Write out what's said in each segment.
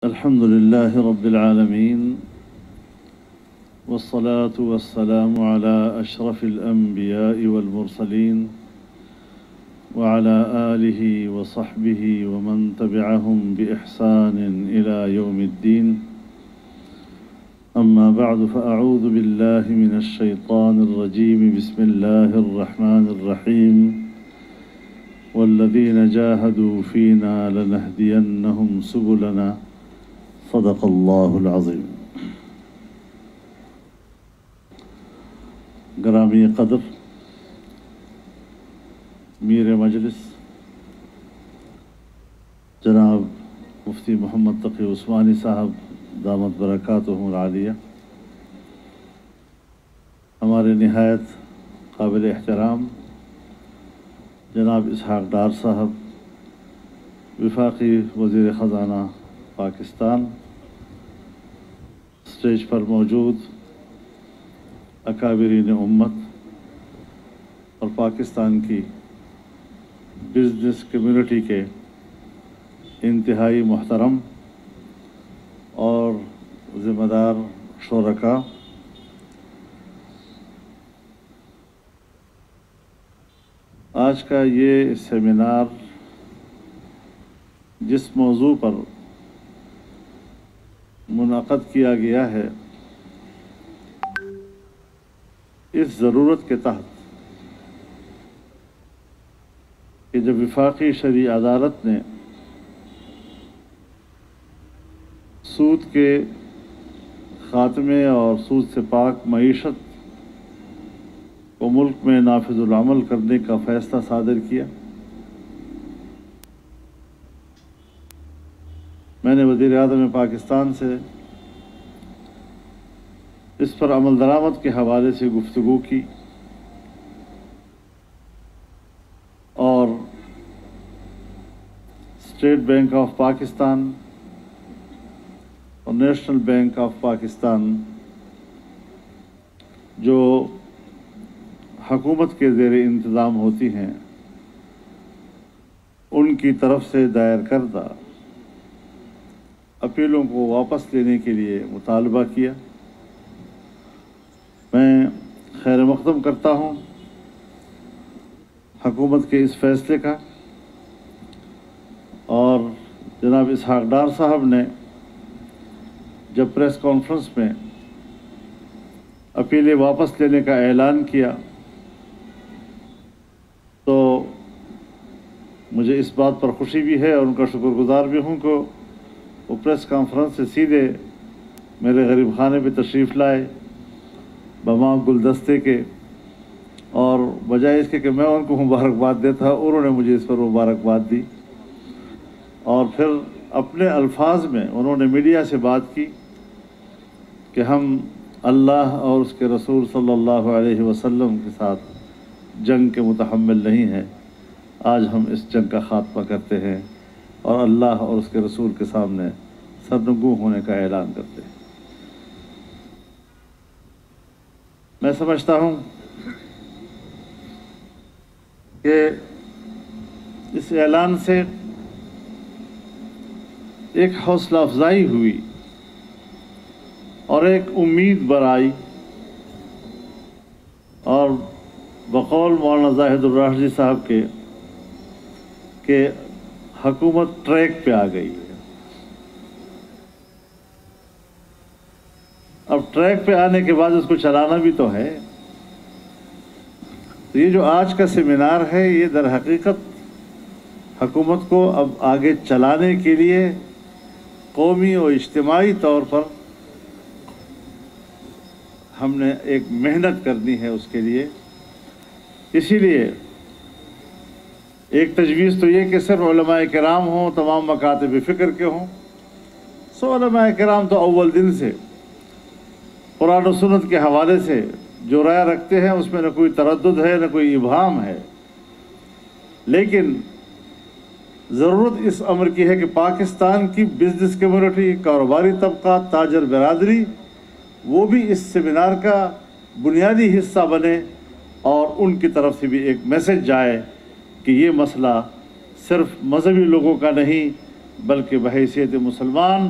الحمد لله رب العالمين والصلاة والسلام على أشرف الأنبياء والمرسلين وعلى آله وصحبه ومن تبعهم بإحسان إلى يوم الدين. أما بعد فأعوذ بالله من الشيطان الرجيم. بسم الله الرحمن الرحيم. والذين جاهدوا فينا لنهدينهم سبلنا صدق الله العظيم. گرامی قدر میر مجلس جناب مفتی محمد تقی عثمانی صاحب دامت برکاتہم العالیہ، ہمارے نہایت قابل احترام جناب اسحاق ڈار صاحب وفاقی وزیر خزانہ پاکستان، اسٹیج پر موجود اکابرین امت اور پاکستان کی بزنس کمیونٹی کے انتہائی محترم اور ذمہ دار شرکاء، آج کا یہ سیمینار جس موضوع پر منعقد کیا گیا ہے، اس ضرورت کے تحت کہ جب وفاقی شرعی عدالت نے سود کے خاتمے اور سود سے پاک معیشت کو ملک میں نافذ العمل کرنے کا فیصلہ صادر کیا، میں نے وزیر اعظم پاکستان سے اس پر عمل درآمد کے حوالے سے گفتگو کی اور اسٹیٹ بینک آف پاکستان اور نیشنل بینک آف پاکستان جو حکومت کے زیر انتظام ہوتی ہیں، ان کی طرف سے دائر کردہ اپیلوں کو واپس لینے کے لیے مطالبہ کیا۔ میں خیر مقدم کرتا ہوں حکومت کے اس فیصلے کا، اور جناب اسحاق ڈار صاحب نے جب پریس کانفرنس میں اپیلیں واپس لینے کا اعلان کیا تو مجھے اس بات پر خوشی بھی ہے اور ان کا شکر گزار بھی ہوں کہ وہ پریس کانفرنس سے سیدھے میرے غریب خانے پہ تشریف لائے بمام گلدستے کے، اور بجائے اس کے کہ میں ان کو مبارکباد دیتا، انہوں نے مجھے اس پر مبارکباد دی، اور پھر اپنے الفاظ میں انہوں نے میڈیا سے بات کی کہ ہم اللہ اور اس کے رسول صلی اللہ علیہ وسلم کے ساتھ جنگ کے متحمل نہیں ہیں، آج ہم اس جنگ کا خاتمہ کرتے ہیں اور اللہ اور اس کے رسول کے سامنے سرنگوں ہونے کا اعلان کرتے ہیں۔ میں سمجھتا ہوں کہ اس اعلان سے ایک حوصلہ افزائی ہوئی اور ایک امید برائی، اور بقول مولانا زاہد الراشدی صاحب کے کہ حکومت ٹریک پہ آ گئی ہے۔ اب ٹریک پہ آنے کے بعد اس کو چلانا بھی تو ہے۔ تو یہ جو آج کا سیمینار ہے، یہ در حقیقت حکومت کو اب آگے چلانے کے لیے قومی اور اجتماعی طور پر ہم نے ایک محنت کرنی ہے اس کے لیے۔ اسی لیے ایک تجویز تو یہ کہ صرف علماء کرام ہوں، تمام مکاتب فکر کے ہوں۔ سو علماء کرام تو اول دن سے قرآن و سنت کے حوالے سے جو رائے رکھتے ہیں اس میں نہ کوئی تردد ہے نہ کوئی ابہام ہے، لیکن ضرورت اس امر کی ہے کہ پاکستان کی بزنس کمیونٹی، کاروباری طبقہ، تاجر برادری، وہ بھی اس سیمینار کا بنیادی حصہ بنے اور ان کی طرف سے بھی ایک میسج جائے کہ یہ مسئلہ صرف مذہبی لوگوں کا نہیں بلکہ بحیثیت مسلمان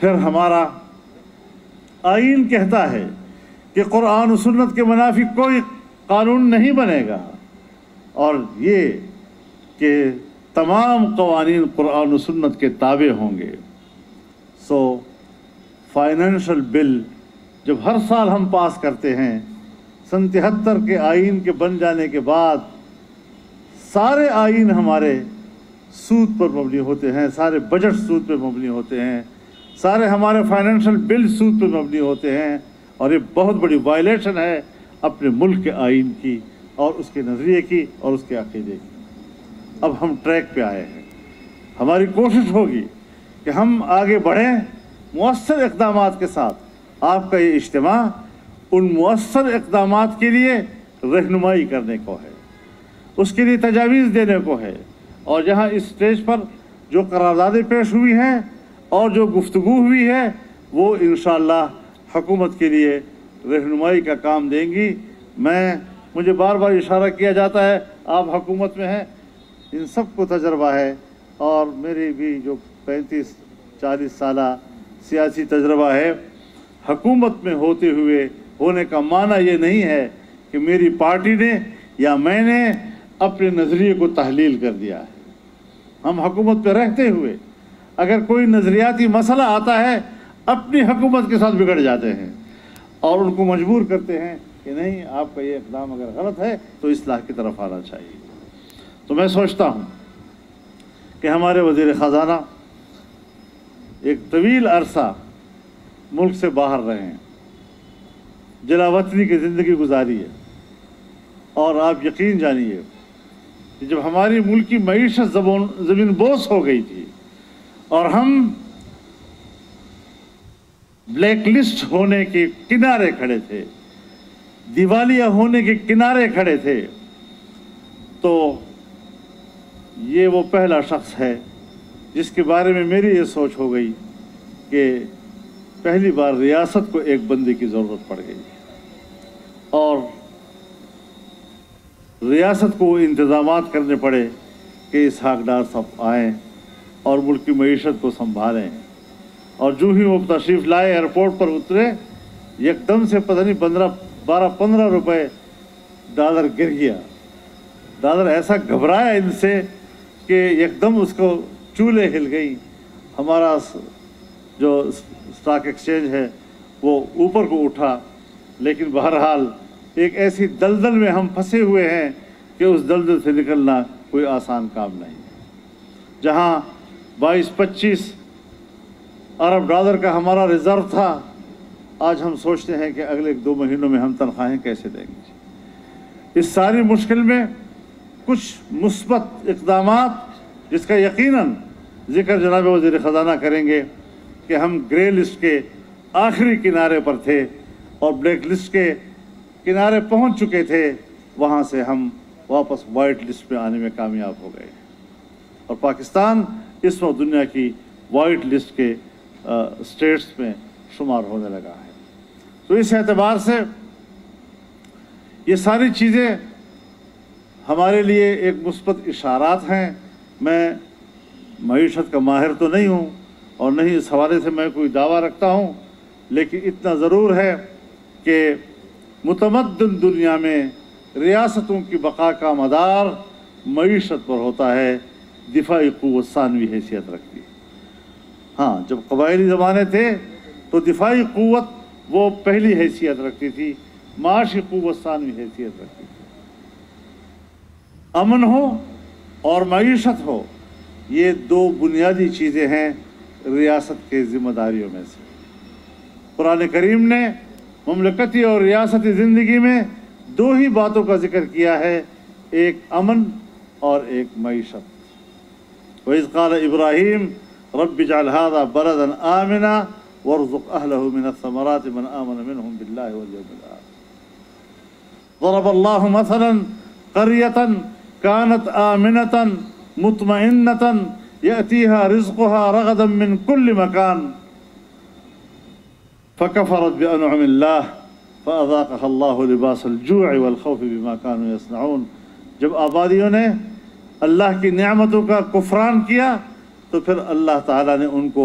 پھر ہمارا آئین کہتا ہے کہ قرآن و سنت کے منافی کوئی قانون نہیں بنے گا، اور یہ کہ تمام قوانین قرآن و سنت کے تابع ہوں گے۔ سو فائنینشل بل جب ہر سال ہم پاس کرتے ہیں، سن 73 کے آئین کے بن جانے کے بعد سارے آئین ہمارے سود پر مبنی ہوتے ہیں، سارے بجٹ سود پہ مبنی ہوتے ہیں، سارے ہمارے فائنینشل بل سود پہ مبنی ہوتے ہیں، اور یہ بہت بڑی وائلیشن ہے اپنے ملک کے آئین کی اور اس کے نظریے کی اور اس کے عقیدے کی۔ اب ہم ٹریک پہ آئے ہیں، ہماری کوشش ہوگی کہ ہم آگے بڑھیں مؤثر اقدامات کے ساتھ۔ آپ کا یہ اجتماع ان مؤثر اقدامات کے لیے رہنمائی کرنے کو ہے، اس کے لیے تجاویز دینے کو ہے، اور جہاں اس اسٹیج پر جو قراردادیں پیش ہوئی ہیں اور جو گفتگو ہوئی ہے وہ انشاءاللہ حکومت کے لیے رہنمائی کا کام دیں گی۔ مجھے بار بار اشارہ کیا جاتا ہے آپ حکومت میں ہیں، ان سب کو تجربہ ہے، اور میری بھی جو 35-40 سالہ سیاسی تجربہ ہے، حکومت میں ہونے کا معنی یہ نہیں ہے کہ میری پارٹی نے یا میں نے اپنے نظریے کو تحلیل کر دیا ہے۔ ہم حکومت پہ رہتے ہوئے اگر کوئی نظریاتی مسئلہ آتا ہے اپنی حکومت کے ساتھ بگڑ جاتے ہیں اور ان کو مجبور کرتے ہیں کہ نہیں، آپ کا یہ اقدام اگر غلط ہے تو اصلاح کی طرف آنا چاہیے۔ تو میں سوچتا ہوں کہ ہمارے وزیر خزانہ ایک طویل عرصہ ملک سے باہر رہے ہیں، جلا وطنی کی زندگی گزاری ہے، اور آپ یقین جانیے کہ جب ہماری ملک کی معیشت زمین بوس ہو گئی تھی اور ہم بلیک لسٹ ہونے کے کنارے کھڑے تھے، دیوالیہ ہونے کے کنارے کھڑے تھے، تو یہ وہ پہلا شخص ہے جس کے بارے میں میری یہ سوچ ہو گئی کہ پہلی بار ریاست کو ایک بندے کی ضرورت پڑ گئی، اور ریاست کو انتظامات کرنے پڑے کہ اسحاق ڈار صاحب آئیں اور ملک کی معیشت کو سنبھالیں۔ اور جو ہی وہ تشریف لائے ایئرپورٹ پر اترے، یک دم سے پتہ نہیں 12-15 روپے ڈالر گر گیا۔ ڈالر ایسا گھبرایا ان سے کہ یک دم اس کو چولے ہل گئی۔ ہمارا جو اسٹاک ایکسچینج ہے وہ اوپر کو اٹھا، لیکن بہرحال ایک ایسی دلدل میں ہم پھنسے ہوئے ہیں کہ اس دلدل سے نکلنا کوئی آسان کام نہیں ہے۔ جہاں 22-25 ارب ڈالر کا ہمارا ریزرو تھا، آج ہم سوچتے ہیں کہ اگلے 2 مہینوں میں ہم تنخواہیں کیسے دیں گے۔ اس ساری مشکل میں کچھ مثبت اقدامات جس کا یقیناً ذکر جناب وزیر خزانہ کریں گے کہ ہم گرے لسٹ کے آخری کنارے پر تھے اور بلیک لسٹ کے کنارے پہنچ چکے تھے، وہاں سے ہم واپس وائٹ لسٹ میں آنے میں کامیاب ہو گئے، اور پاکستان اس وقت دنیا کی وائٹ لسٹ کے اسٹیٹس میں شمار ہونے لگا ہے۔ تو اس اعتبار سے یہ ساری چیزیں ہمارے لیے ایک مثبت اشارات ہیں۔ میں معیشت کا ماہر تو نہیں ہوں اور نہیں اس حوالے سے میں کوئی دعویٰ رکھتا ہوں، لیکن اتنا ضرور ہے کہ متمدن دنیا میں ریاستوں کی بقا کا مدار معیشت پر ہوتا ہے، دفاعی قوت ثانوی حیثیت رکھتی ہے۔ ہاں، جب قبائلی زمانے تھے تو دفاعی قوت وہ پہلی حیثیت رکھتی تھی، معاشی قوت ثانوی حیثیت رکھتی تھی۔ امن ہو اور معیشت ہو، یہ 2 بنیادی چیزیں ہیں ریاست کے ذمہ داریوں میں سے۔ قرآن کریم نے مملکتی اور ریاستی زندگی میں 2 ہی باتوں کا ذکر کیا ہے، ایک امن اور ایک معیشت۔ وَإِذْ قَالَ إِبْرَاهِيمُ رَبِّ اجْعَلْ هَذَا بَلَدًا آمِنًا وَارْزُقْ أَهْلَهُ مِنَ الثَّمَرَاتِ مَنْ آمَنَ مِنْهُمْ بِاللَّهِ وَالْيَوْمِ الْآخِرِ ضَرَبَ اللَّهُ مَثَلًا قَرْيَةً كَانَتْ آمِنَةً مُطْمَئِنَّةً يَأْتِيهَا رِزْقُهَا رَغَدًا مِنْ كُلِّ مَكَانٍ فَكَفَرَتْ بِأَنْعُمِ اللَّهِ فَأَذَاقَهَا اللَّهُ لِبَاسَ الْجُوعِ وَالْخَوْفِ بِمَا كَانُوا يَصْنَعُونَ۔ جب آبادیوں نے اللہ کی نعمتوں کا کفران کیا تو پھر اللہ تعالیٰ نے ان کو